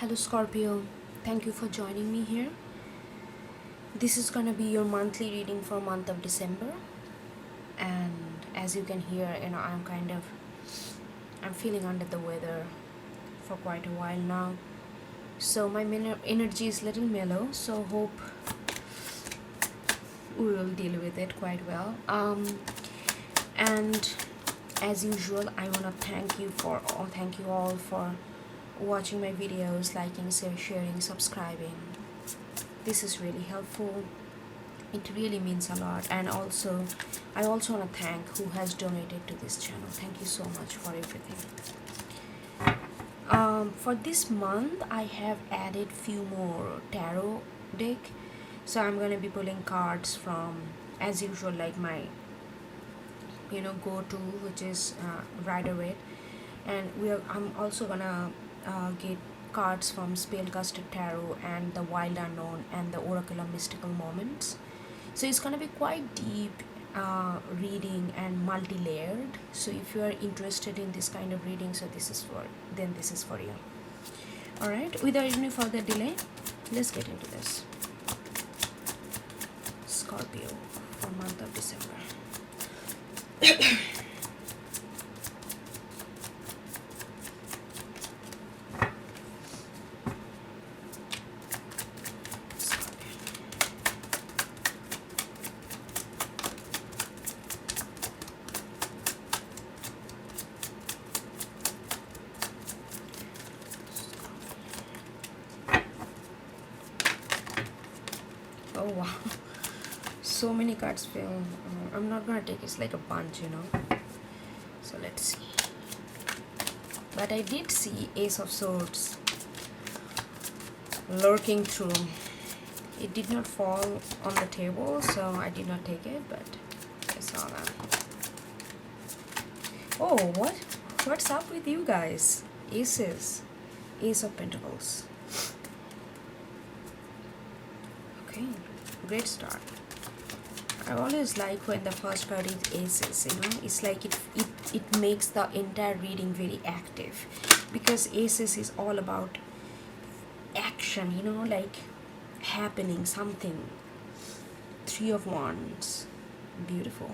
Hello Scorpio, thank you for joining me here. This is gonna be your monthly reading for month of December, and as you can hear, I'm feeling under the weather for quite a while now. So my energy is little mellow. So hope we will deal with it quite well. And as usual, I wanna thank you all for watching my videos, liking, sharing, subscribing. This is really helpful. It really means a lot. And also I also want to thank who has donated to this channel. Thank you so much for everything. For this month I have added few more tarot deck, so I'm going to be pulling cards from, as usual, like my go-to, which is Rider-Waite, and I'm also gonna get cards from Spellcasters Tarot and the Wild Unknown and the Oracle of Mystical Moments. So it's gonna be quite deep reading and multi-layered. So if you are interested in this kind of reading, this is for you. All right, without any further delay, let's get into this. Scorpio for month of December. Oh wow, so many cards fell. I'm not gonna take it's like a bunch, so let's see. But I did see Ace of Swords lurking through. It did not fall on the table, so I did not take it, but I saw that. Oh, what's up with you guys? Aces. Ace of Pentacles. Okay, great start. I always like when the first card is aces, it's like it makes the entire reading very active, because aces is all about action, like happening something. Three of Wands, beautiful.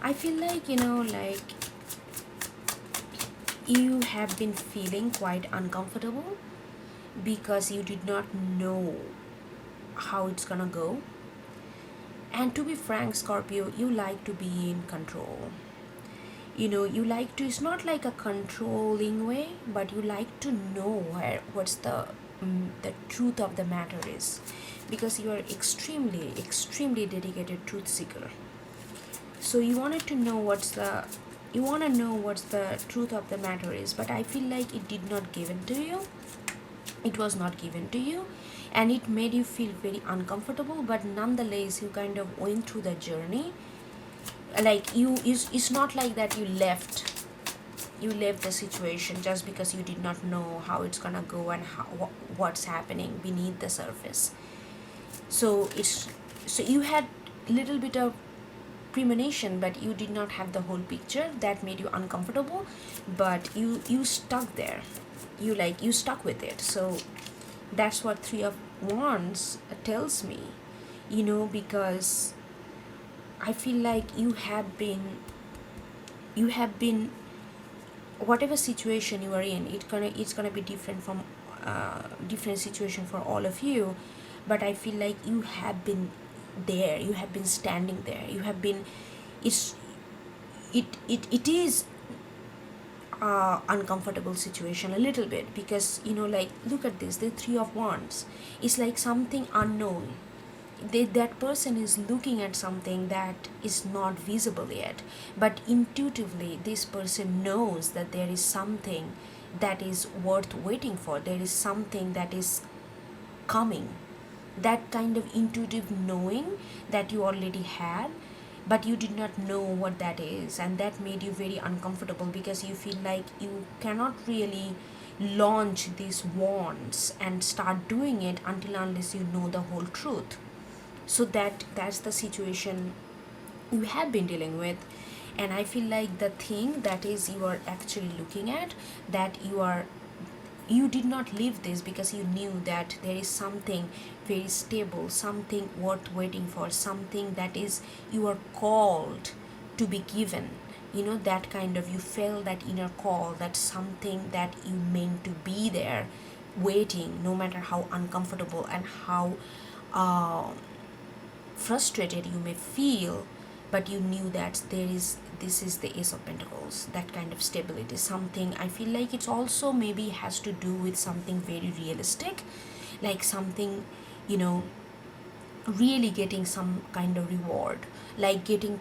I feel like you have been feeling quite uncomfortable because you did not know how it's gonna go. And to be frank, Scorpio, you like to be in control. You like to, it's not like a controlling way, but you like to know what's the truth of the matter is, because you are extremely dedicated truth seeker. So you want to know what's the truth of the matter is, but I feel like it did not given to you. It was not given to you, and it made you feel very uncomfortable, but nonetheless you kind of went through the journey. Like it's not like that you left the situation just because you did not know how it's gonna go and what's happening beneath the surface. So you had little bit of premonition, but you did not have the whole picture. That made you uncomfortable, but you stuck there. You stuck with it. So that's what Three of Wands tells me, because I feel like you have been whatever situation you are in, it's gonna be different from different situation for all of you, but I feel like you have been there, you have been standing there, you have been, it is uncomfortable situation a little bit, because like, look at this, the Three of Wands, it's like something unknown. That person is looking at something that is not visible yet, but intuitively this person knows that there is something that is worth waiting for, there is something that is coming. That kind of intuitive knowing that you already had, but you did not know what that is, and that made you very uncomfortable, because you feel like you cannot really launch these wands and start doing it unless you know the whole truth. So that's the situation you have been dealing with. And I feel like the thing that is you are actually looking at, that you did not leave this because you knew that there is something very stable, something worth waiting for, something that is you are called to be given. You know, that kind of, you feel that inner call, that something that you meant to be there waiting, no matter how uncomfortable and how uh, frustrated you may feel, but you knew that this is the Ace of Pentacles, that kind of stability. Something, I feel like it's also maybe has to do with something very realistic, like something, you know, really getting some kind of reward, like getting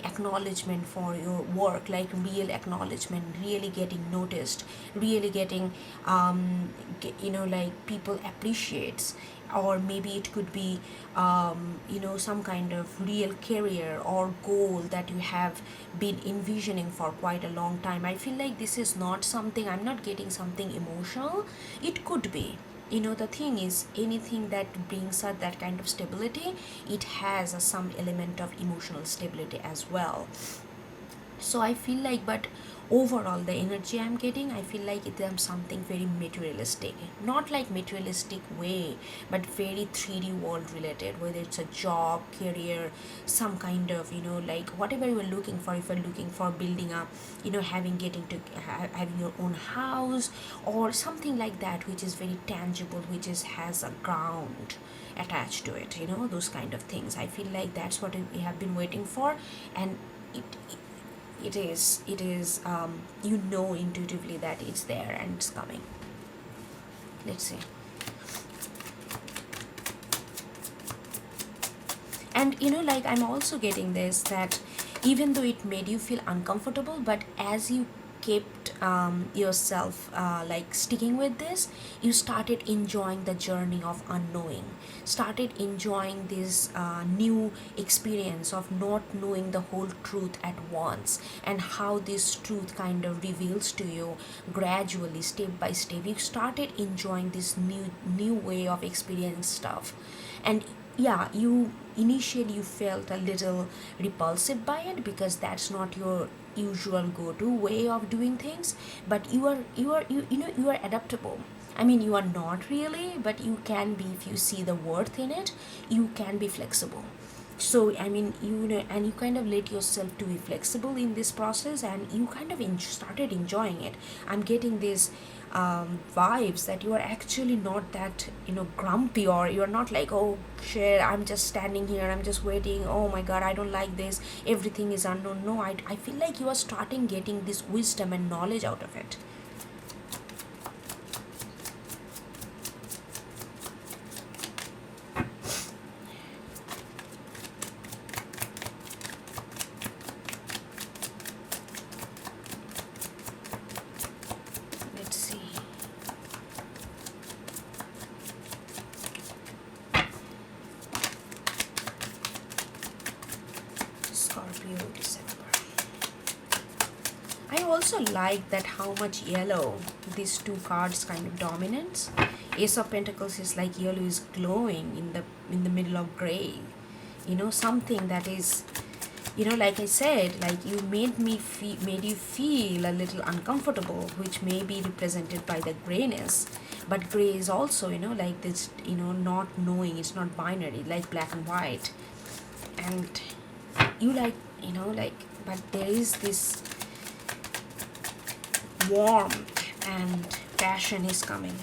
acknowledgement for your work, like real acknowledgement, really getting noticed, really getting like people appreciates. Or maybe it could be some kind of real career or goal that you have been envisioning for quite a long time. I feel like this is not something, I'm not getting something emotional. It could be, the thing is, anything that brings us that kind of stability, it has some element of emotional stability as well. So I feel like, but overall the energy I'm getting, I feel like it is something very materialistic, not like materialistic way, but very 3D world related, whether it's a job, career, some kind of, like whatever you are looking for. If you're looking for building up, having your own house or something like that, which is very tangible, which is has a ground attached to it, those kind of things, I feel like that's what we have been waiting for. And it it is intuitively that it's there and it's coming. Let's see. And like I'm also getting this, that even though it made you feel uncomfortable, but as you kept yourself like sticking with this, you started enjoying the journey of unknowing, started enjoying this new experience of not knowing the whole truth at once, and how this truth kind of reveals to you gradually, step by step. You started enjoying this new way of experiencing stuff. And yeah, you initially you felt a little repulsive by it, because that's not your usual go-to way of doing things. But you are adaptable. I mean, you are not really, but you can be. If you see the worth in it, you can be flexible. So I mean, and you kind of let yourself to be flexible in this process, and you kind of started enjoying it. I'm getting this vibes that you are actually not that grumpy, or you're not like, oh shit, I'm just standing here, I'm just waiting, oh my god, I don't like this, everything is unknown. No, I feel like you are starting getting this wisdom and knowledge out of it. Let's see. Scorpio December. I also like that how much yellow these two cards kind of dominates. Ace of Pentacles is like yellow is glowing in the middle of gray. Something that is, like I said, like you made you feel a little uncomfortable, which may be represented by the grayness. But gray is also, like this, not knowing. It's not binary, like black and white. And you like, but there is this warmth and passion is coming.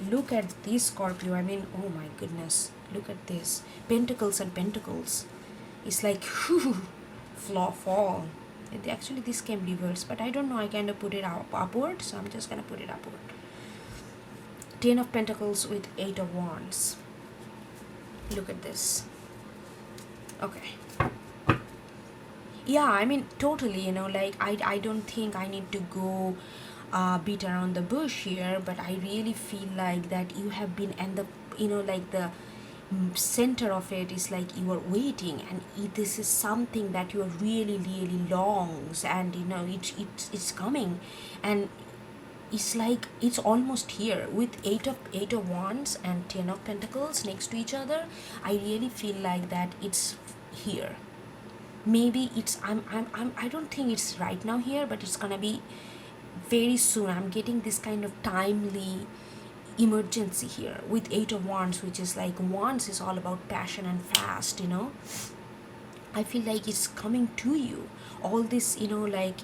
Look at this, Scorpio. I mean, oh my goodness, look at this, pentacles and pentacles. It's like fall. Actually this came reverse, but I don't know, I kind of put it upward, so I'm just gonna put it upward. 10 of Pentacles with 8 of Wands. Look at this. Okay. Yeah, I mean, totally, like I don't think I need to go beat around the bush here, but I really feel like that you have been, and the like the center of it is like you are waiting, and this is something that you are really longs, and it's coming, and it's like it's almost here with 8 of Wands and 10 of Pentacles next to each other. I really feel like that it's here. Maybe it's I don't think it's right now here, but it's gonna be very soon. I'm getting this kind of timely emergency here with Eight of Wands, which is like Wands is all about passion and fast, you know. I feel like it's coming to you. All this, you know, like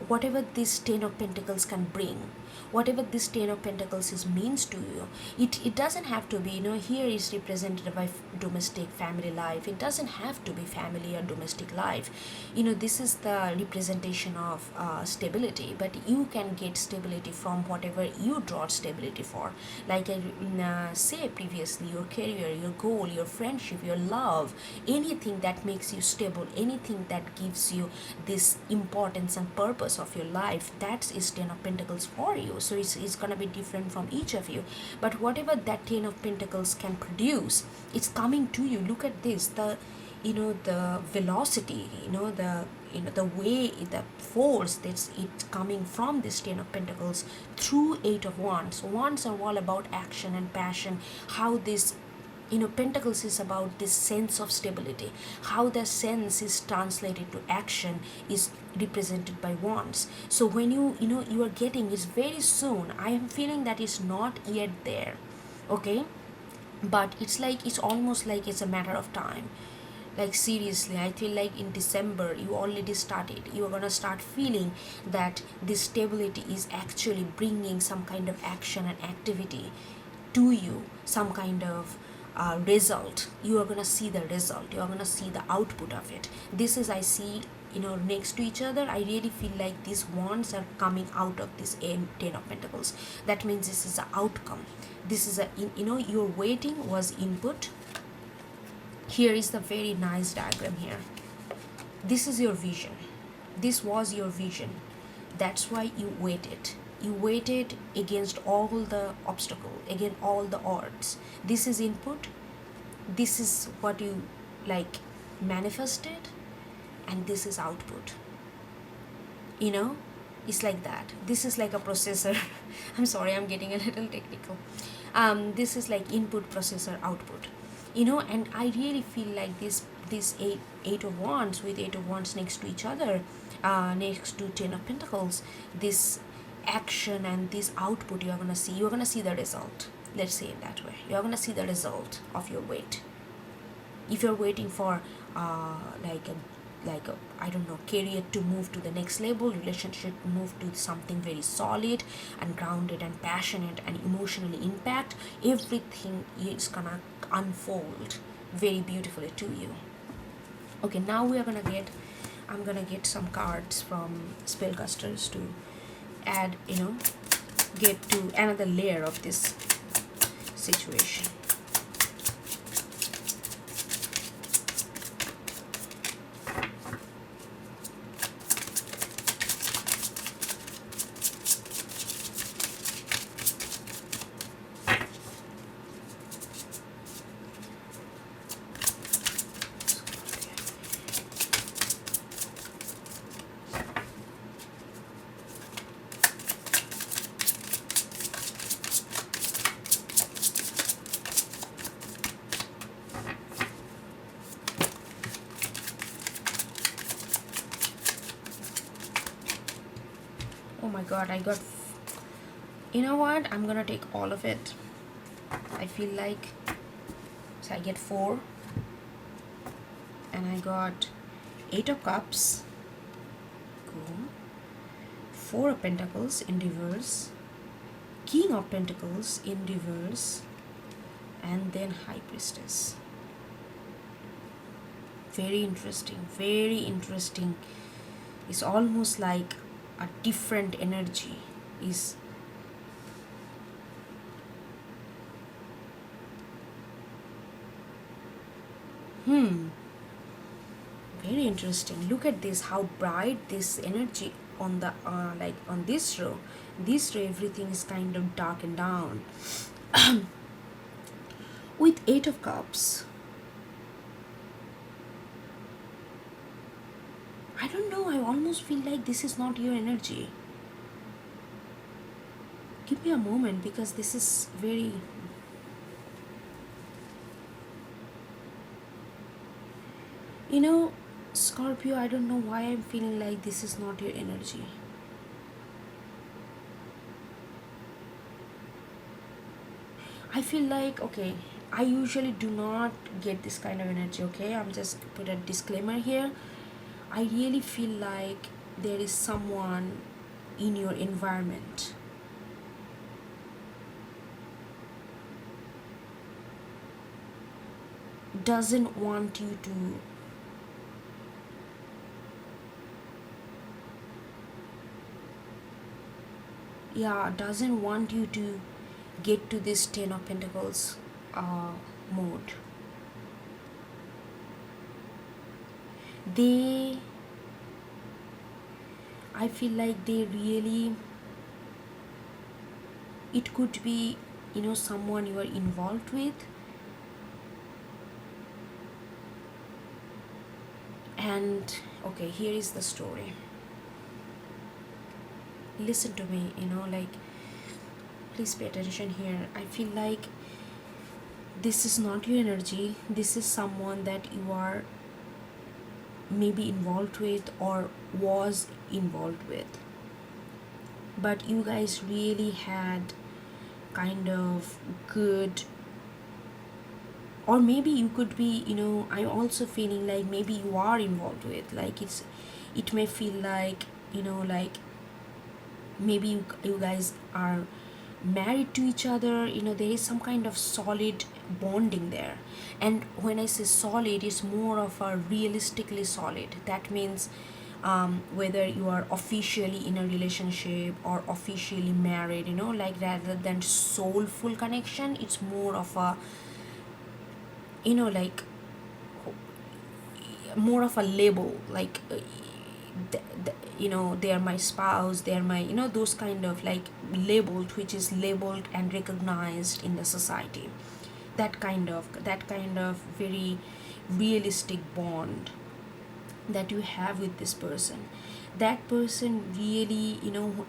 whatever this Ten of Pentacles can bring, whatever this Ten of Pentacles is means to you, it doesn't have to be, you know, here is represented by domestic family life. It doesn't have to be family or domestic life. You know, this is the representation of stability, but you can get stability from whatever you draw stability for. Like I say previously, your career, your goal, your friendship, your love, anything that makes you stable, anything that gives you this importance and purpose of your life, that is Ten of Pentacles for you. So it's gonna be different from each of you, but whatever that Ten of Pentacles can produce, it's coming to you. Look at this, the, you know, the velocity, you know, the, you know, the way, the force that's it coming from this Ten of Pentacles through Eight of Wands. Wands are all about action and passion. How this, you know, Pentacles is about this sense of stability. How the sense is translated to action is represented by Wands. So when you know, you are getting is very soon. I am feeling that it's not yet there, okay, but it's like, it's almost like it's a matter of time. Like seriously, I feel like in December you already started, you're gonna start feeling that this stability is actually bringing some kind of action and activity to you, some kind of result. You are gonna see the result, you are gonna see the output of it. This is, I see, you know, next to each other. I really feel like these wands are coming out of this Ten of Pentacles. That means this is an outcome. This is a, you know, your waiting was input. Here is the very nice diagram here. This is your vision. This was your vision. That's why you waited. You waited against all the obstacle, against all the odds. This is input. This is what you like manifested, and this is output. You know, it's like that. This is like a processor. I'm sorry, I'm getting a little technical. This is like input, processor, output. You know, and I really feel like this eight of wands with Eight of Wands next to each other, next to Ten of Pentacles, this action and this output, you're gonna see the result. Let's say it that way. You're gonna see the result of your wait. If you're waiting for like a, I don't know, career to move to the next level, relationship to move to something very solid and grounded and passionate and emotionally impact, everything is gonna unfold very beautifully to you. Okay, now I'm gonna get some cards from Spellcasters to add, you know, get to another layer of this situation. Oh my god, you know what, I'm gonna take all of it. I feel like, so I get 4, and I got 8 of Cups, cool, 4 of Pentacles in reverse, King of Pentacles in reverse, and then High Priestess. Very interesting, very interesting. It's almost like a different energy is very interesting. Look at this, how bright this energy on the like on this row everything is kind of darkened down. With 8 of Cups, I don't know, I almost feel like this is not your energy. Give me a moment, because this is very, you know, Scorpio, I don't know why I'm feeling like this is not your energy. I feel like, okay, I usually do not get this kind of energy, okay? I'm just put a disclaimer here. I really feel like there is someone in your environment doesn't want you to, yeah, doesn't want you to get to this 10 of Pentacles uh, mode. They, I feel like they really, it could be, someone you are involved with, and okay, here is the story. Listen to me, like, please pay attention here. I feel like this is not your energy. This is someone that you are maybe involved with or was involved with, but you guys really had kind of good, or maybe you could be, I'm also feeling like maybe you are involved with, like, it may feel like, like maybe you guys are married to each other. There is some kind of solid bonding there. And when I say solid, it's more of a realistically solid. That means whether you are officially in a relationship or officially married, like, rather than soulful connection, it's more of a, like, more of a label, like, they are my spouse, they are my, those kind of, like, labeled, which is labeled and recognized in the society. That kind of very realistic bond that you have with this person. That person really,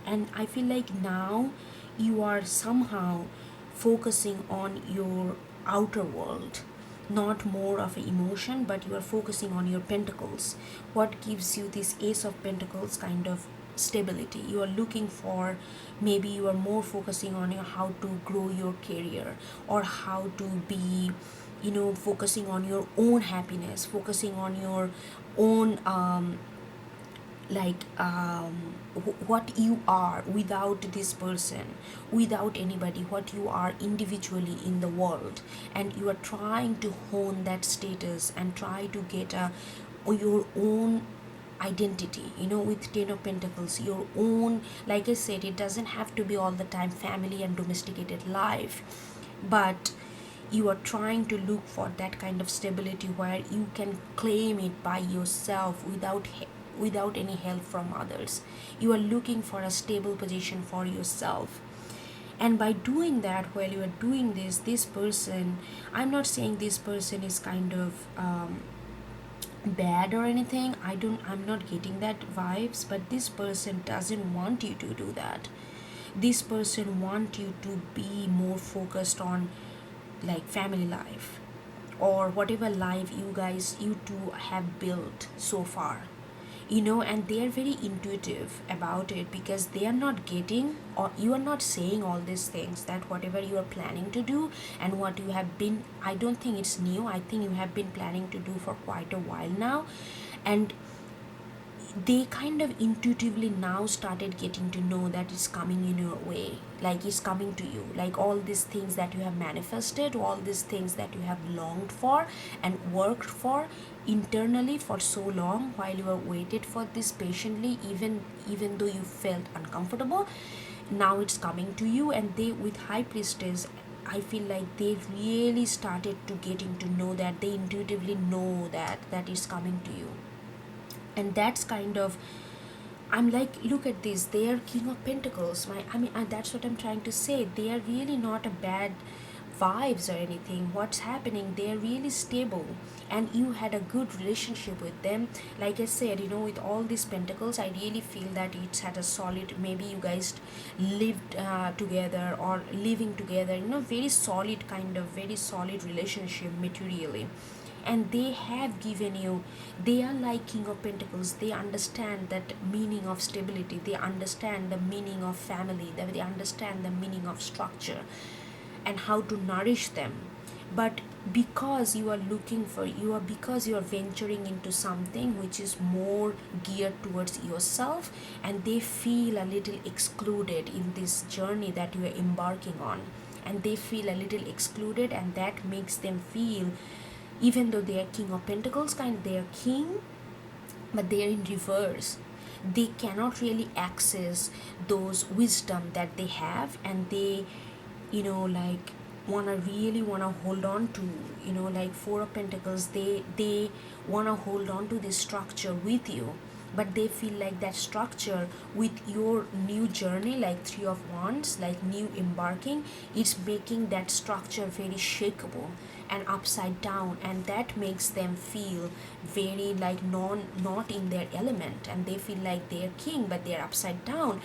and I feel like now you are somehow focusing on your outer world, not more of an emotion, but you are focusing on your pentacles. What gives you this Ace of Pentacles kind of stability? You are looking for, maybe you are more focusing on how to grow your career, or how to be, focusing on your own happiness, focusing on your own, like, what you are without this person, without anybody, what you are individually in the world. And you are trying to hone that status and try to get your own identity, with 10 of Pentacles, your own, like I said, it doesn't have to be all the time family and domesticated life, but you are trying to look for that kind of stability where you can claim it by yourself without any help from others. You are looking for a stable position for yourself. And by doing that, while you are doing this person, I'm not saying this person is kind of bad or anything. I'm not getting that vibes, but this person doesn't want you to do that. This person want you to be more focused on, like, family life, or whatever life you two have built so far. And they are very intuitive about it, because they are not getting, or you are not saying all these things, that whatever you are planning to do and what you have been, I don't think it's new, I think you have been planning to do for quite a while now. And they kind of intuitively now started getting to know that it's coming in your way, like it's coming to you, like all these things that you have manifested, all these things that you have longed for and worked for internally for so long, while you have waited for this patiently, even though you felt uncomfortable. Now it's coming to you. And they, with High Priestess, I feel like they really started to getting to know that, they intuitively know that is coming to you. And that's kind of, I'm like, look at this, they are King of Pentacles. That's what I'm trying to say. They are really not a bad vibes or anything. What's happening, they are really stable, and you had a good relationship with them. Like I said, with all these pentacles, I really feel that it's had a solid, maybe you guys lived together or living together, very solid, kind of very solid relationship materially. and they have given you, they are like King of Pentacles. They understand that meaning of stability, they understand the meaning of family, they understand the meaning of structure and how to nourish them. But because you are looking for, because you are venturing into something which is more geared towards yourself, and they feel a little excluded in this journey that you are embarking on, and they feel a little excluded, and that makes them feel, even though they are King of Pentacles, they are king, but they are in reverse. They cannot really access those wisdom that they have, and they, like, wanna hold on to, like Four of Pentacles, they wanna hold on to this structure with you, but they feel like that structure with your new journey, like Three of Wands, like new embarking, it's making that structure very shakeable and upside down, and that makes them feel very like not in their element, and they feel like they're king but they're upside down.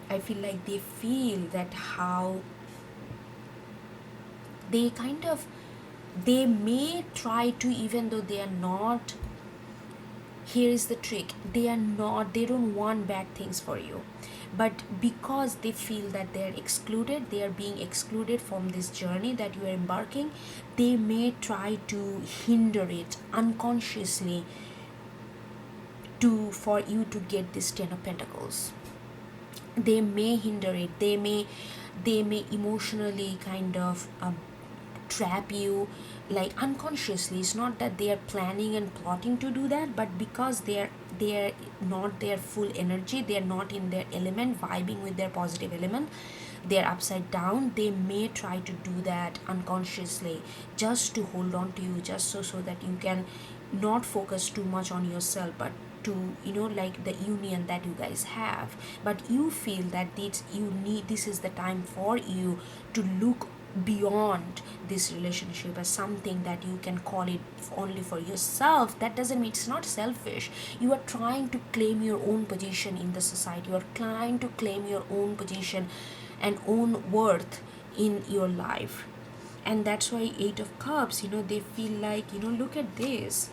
I feel like they feel that how they they may try to, even though they are not, here is the trick, they are not, they don't want bad things for you, but because they feel that they are excluded, they are being excluded from this journey that you are embarking, they may try to hinder it unconsciously to for you to get this Ten of Pentacles. They may hinder it, they may emotionally trap you, like unconsciously. It's not that they are planning and plotting to do that, but because they are not their full energy, they are not in their element, vibing with their positive element, they're upside down, they may try to do that unconsciously just to hold on to you, just so that you can not focus too much on yourself, but to, like the union that you guys have. But you feel that this is the time for you to look beyond this relationship as something that you can call it only for yourself. That doesn't mean, it's not selfish. You are trying to claim your own position in the society, you are trying to claim your own position and own worth in your life. And that's why Eight of Cups, they feel like, look at this,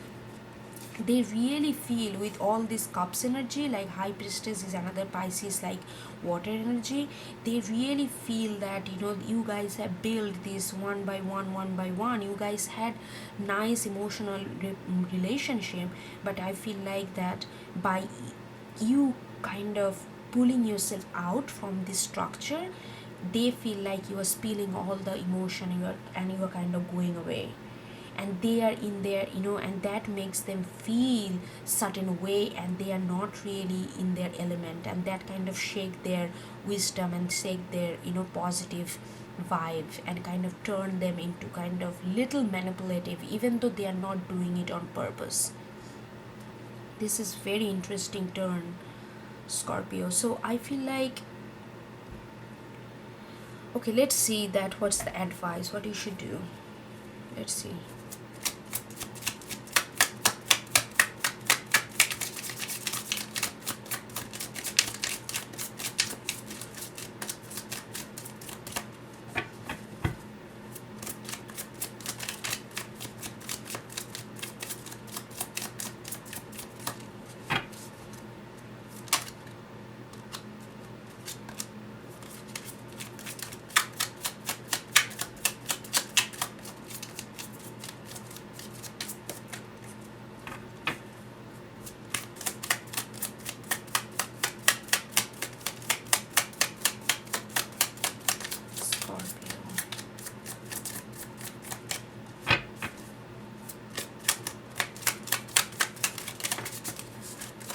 they really feel with all this cups energy, like High Priestess is another Pisces, like water energy, they really feel that, you guys have built this one by one, you guys had nice emotional relationship, but I feel like that by you kind of pulling yourself out from this structure, they feel like you are spilling all the emotion, you are kind of going away, and they are in there, and that makes them feel certain way, and they are not really in their element, and that kind of shake their wisdom and shake their, positive vibe, and kind of turn them into kind of little manipulative, even though they are not doing it on purpose. This is very interesting turn, Scorpio. So I feel like, okay, let's see that what's the advice, what you should do. Let's see.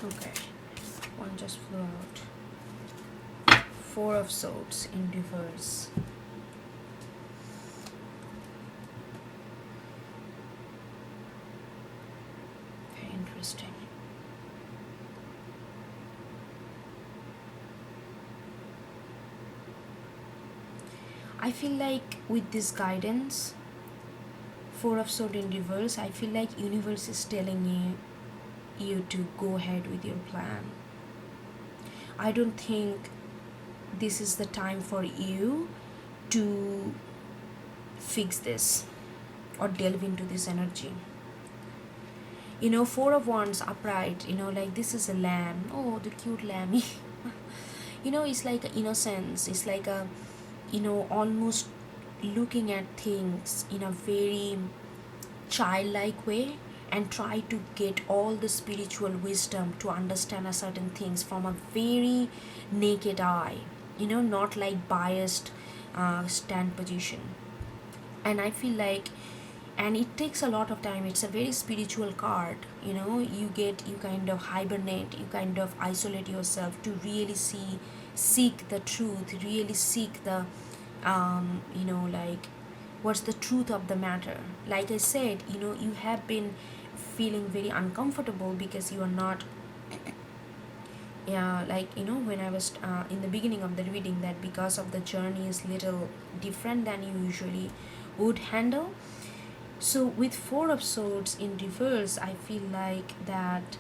Okay, one just flew out. Four of Swords in reverse. Very interesting. I feel like with this guidance, Four of Swords in reverse, I feel like universe is telling you to go ahead with your plan. I don't think this is the time for you to fix this or delve into this energy. Four of Wands upright, like this is a lamb. Oh, the cute lammy. It's like innocence. It's like a, almost looking at things in a very childlike way, and try to get all the spiritual wisdom to understand a certain things from a very naked eye, not like biased stand position. And I feel like, and it takes a lot of time. It's a very spiritual card. You kind of hibernate, you kind of isolate yourself to really seek the truth, really seek the like what's the truth of the matter. Like I said, you have been feeling very uncomfortable because you are not, yeah, like when I was in the beginning of the reading, that because of the journey is little different than you usually would handle. So with Four of Swords in reverse, I feel like that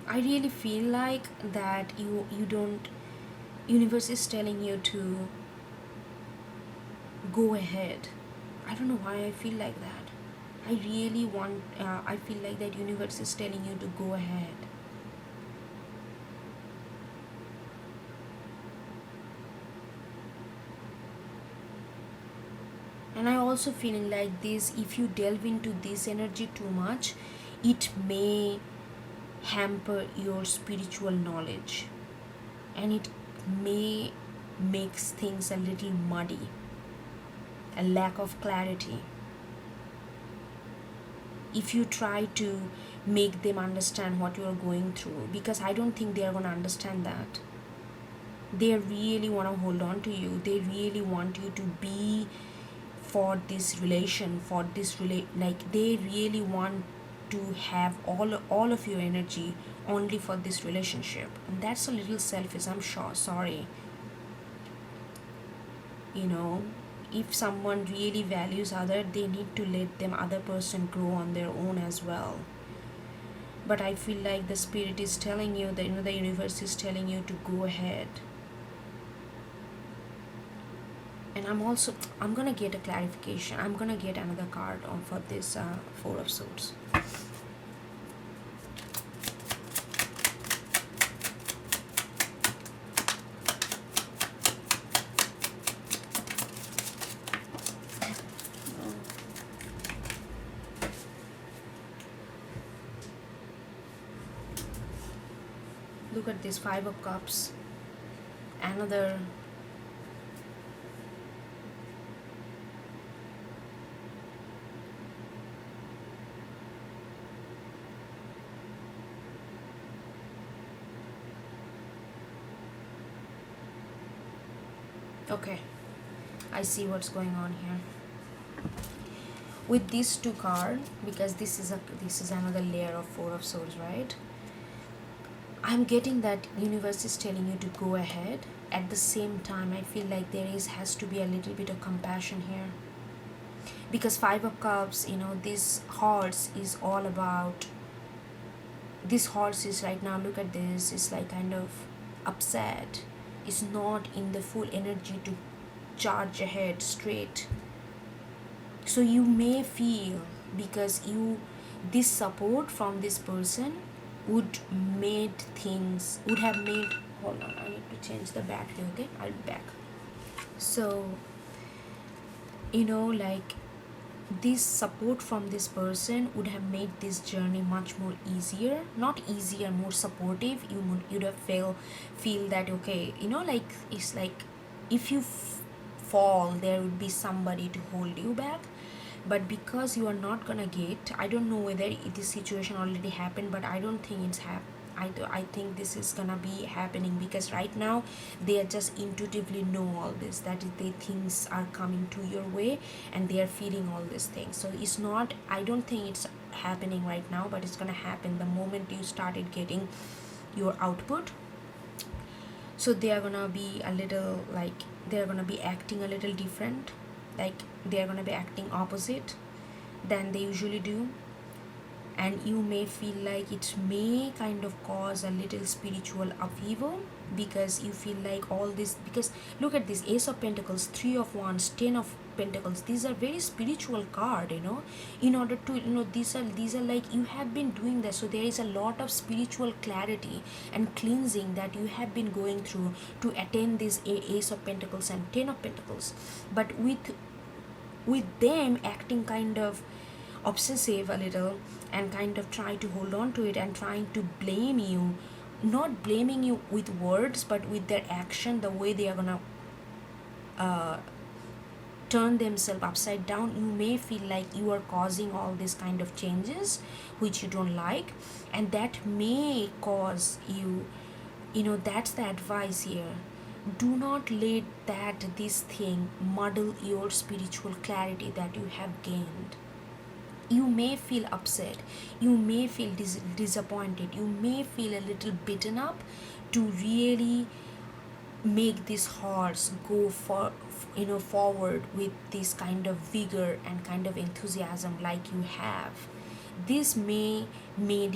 I really feel like that you don't, universe is telling you to go ahead. I don't know why I feel like that. I really want, I feel like that universe is telling you to go ahead. And I also feeling like this, if you delve into this energy too much, it may hamper your spiritual knowledge, and it may makes things a little muddy, a lack of clarity. If you try to make them understand what you are going through, because I don't think they are going to understand that. They really want to hold on to you, they really want you to be for this relation, for this like they really want to have all of your energy only for this relationship, and that's a little selfish, I'm sure. Sorry. you know if someone really values other, they need to let them other person grow on their own as well. But I feel like the spirit is telling you that, the universe is telling you to go ahead. And I'm gonna get a clarification, I'm gonna get another card on for this Four of Swords. Look at this Five of Cups, another okay, I see what's going on here with these two cards, because this is another layer of Four of Swords, right? I'm getting that universe is telling you to go ahead. At the same time, I feel like has to be a little bit of compassion here, because Five of Cups, this horse is all about, this horse is right now, look at this, is like kind of upset, is not in the full energy to charge ahead straight. So you may feel, because this support from this person would have made, hold on, I need to change the battery, okay, I'll be back. So like this support from this person would have made this journey much more easier, not easier, more supportive. You'd have feel that, okay, like it's like if you fall, there would be somebody to hold you back. But because you are not gonna get, I don't know whether this situation already happened, but I don't think it's I think this is gonna be happening, because right now they are just intuitively know all this, that they things are coming to your way, and they are feeling all these things. So it's not, I don't think it's happening right now, but it's gonna happen the moment you started getting your output. So they are gonna be a little like, they're gonna be acting a little different, like they're gonna be acting opposite than they usually do. And you may feel like it may kind of cause a little spiritual upheaval, because you feel like all this, because look at this Ace of Pentacles, Three of Wands, Ten of Pentacles. These are very spiritual card, you know. In order to, you know, these are like you have been doing this, so there is a lot of spiritual clarity and cleansing that you have been going through to attain this Ace of Pentacles and Ten of Pentacles. But with them acting kind of obsessive a little, and kind of trying to hold on to it and trying to blame you, not blaming you with words but with their action, the way they are gonna uh, turn themselves upside down. You may feel like you are causing all these kind of changes which you don't like, and that may cause you, you know, that's the advice here. Do not let that this thing muddle your spiritual clarity that you have gained. You may feel upset, you may feel disappointed, you may feel a little beaten up to really make this horse go for, you know, forward with this kind of vigor and kind of enthusiasm like you have. This may make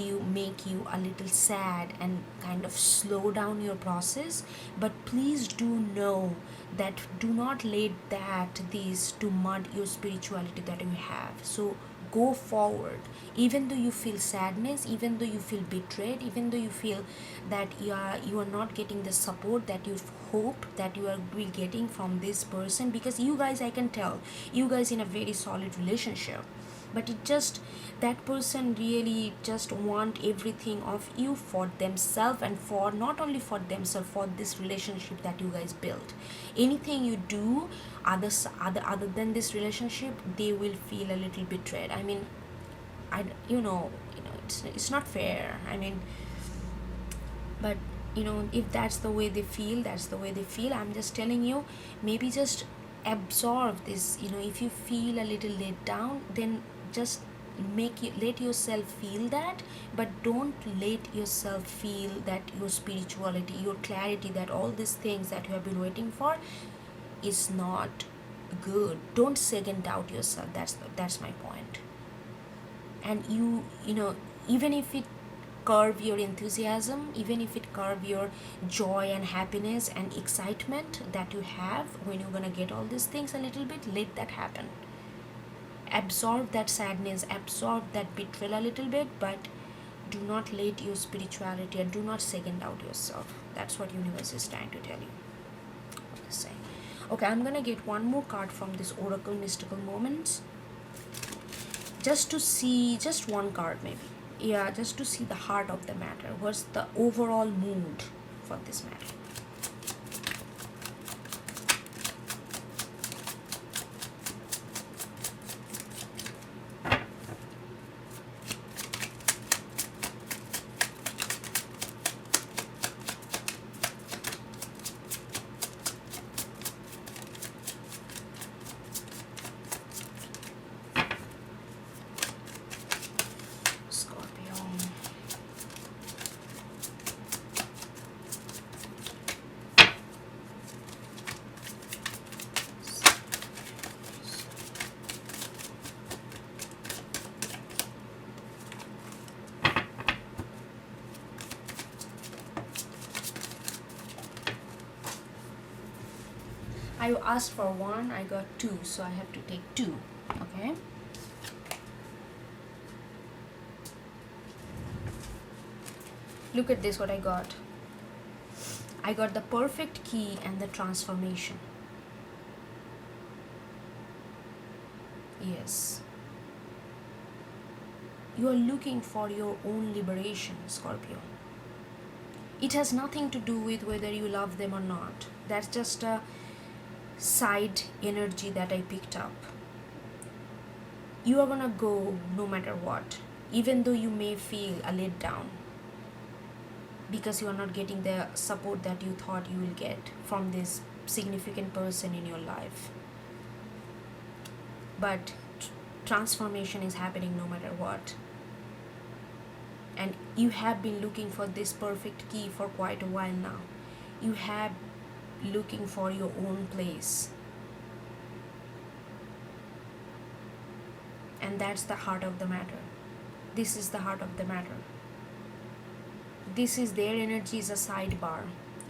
you a little sad and kind of slow down your process, but please do know that do not let that this to mud your spirituality that you have. So go forward, even though you feel sadness, even though you feel betrayed, even though you feel that you are not getting the support that you hope that you are be getting from this person, because you guys, I can tell you guys in a very solid relationship, but it just, that person really just want everything of you for themselves, and for not only for themselves, for this relationship that you guys built. Anything you do other than this relationship, they will feel a little betrayed. I mean, it's not fair. I mean, but you know, if that's the way they feel, that's the way they feel. I'm just telling you, maybe just absorb this. You know, if you feel a little let down, then just let yourself feel that, but don't let yourself feel that your spirituality, your clarity, that all these things that you have been waiting for is not good. Don't second doubt yourself. That's my point. And you know, even if it curb your enthusiasm, even if it curb your joy and happiness and excitement that you have when you're gonna get all these things a little bit, let that happen. Absorb that sadness, absorb that betrayal a little bit, but do not let your spirituality, and do not second doubt yourself. That's what universe is trying to tell you. Let's say, okay, I'm gonna get one more card from this Oracle Mystical Moments, just to see, just one card maybe, yeah, just to see the heart of the matter. What's the overall mood for this matter? I asked for one, I got two, so I have to take two. Okay. Look at this, what I got. I got the perfect key and the transformation. Yes. You are looking for your own liberation, Scorpio. It has nothing to do with whether you love them or not. That's just a side energy that I picked up. You are gonna go no matter what, even though you may feel a letdown because you are not getting the support that you thought you will get from this significant person in your life. But transformation is happening no matter what. And you have been looking for this perfect key for quite a while now. You have looking for your own place, and that's the heart of the matter. This is the heart of the matter. This is their energy is a sidebar.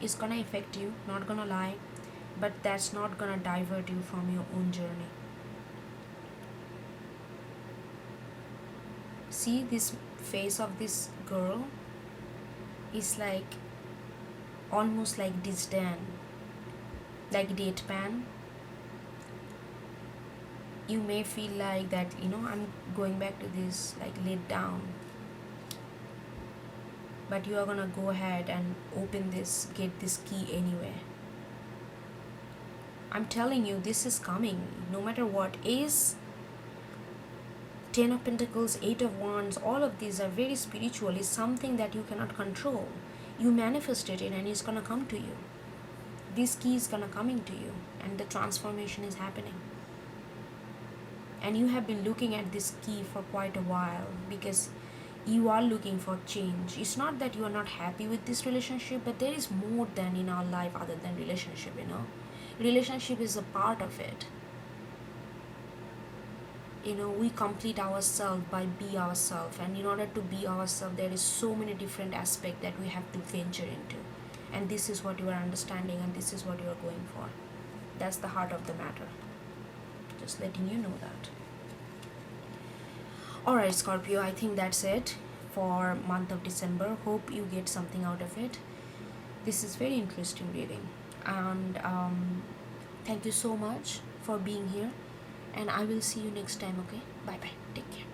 It's gonna affect you, not gonna lie, but that's not gonna divert you from your own journey. See, this face of this girl is like almost like disdain, like deadpan. You may feel like that, I'm going back to this, like laid down, but you are gonna go ahead and open this, get this key anyway. I'm telling you, this is coming no matter what. Is 10 of Pentacles, 8 of Wands, all of these are very spiritual. It's something that you cannot control. You manifested it and it's gonna come to you. This key is gonna coming to you and the transformation is happening. And you have been looking at this key for quite a while because you are looking for change. It's not that you are not happy with this relationship, but there is more than in our life other than relationship, Relationship is a part of it. We complete ourselves by be ourselves, and in order to be ourselves there is so many different aspects that we have to venture into, and this is what you are understanding and this is what you are going for. That's the heart of the matter. Just letting you know that. Alright, Scorpio, I think that's it for month of December. Hope you get something out of it. This is very interesting reading, and thank you so much for being here, and I will see you next time. Okay, bye bye, take care.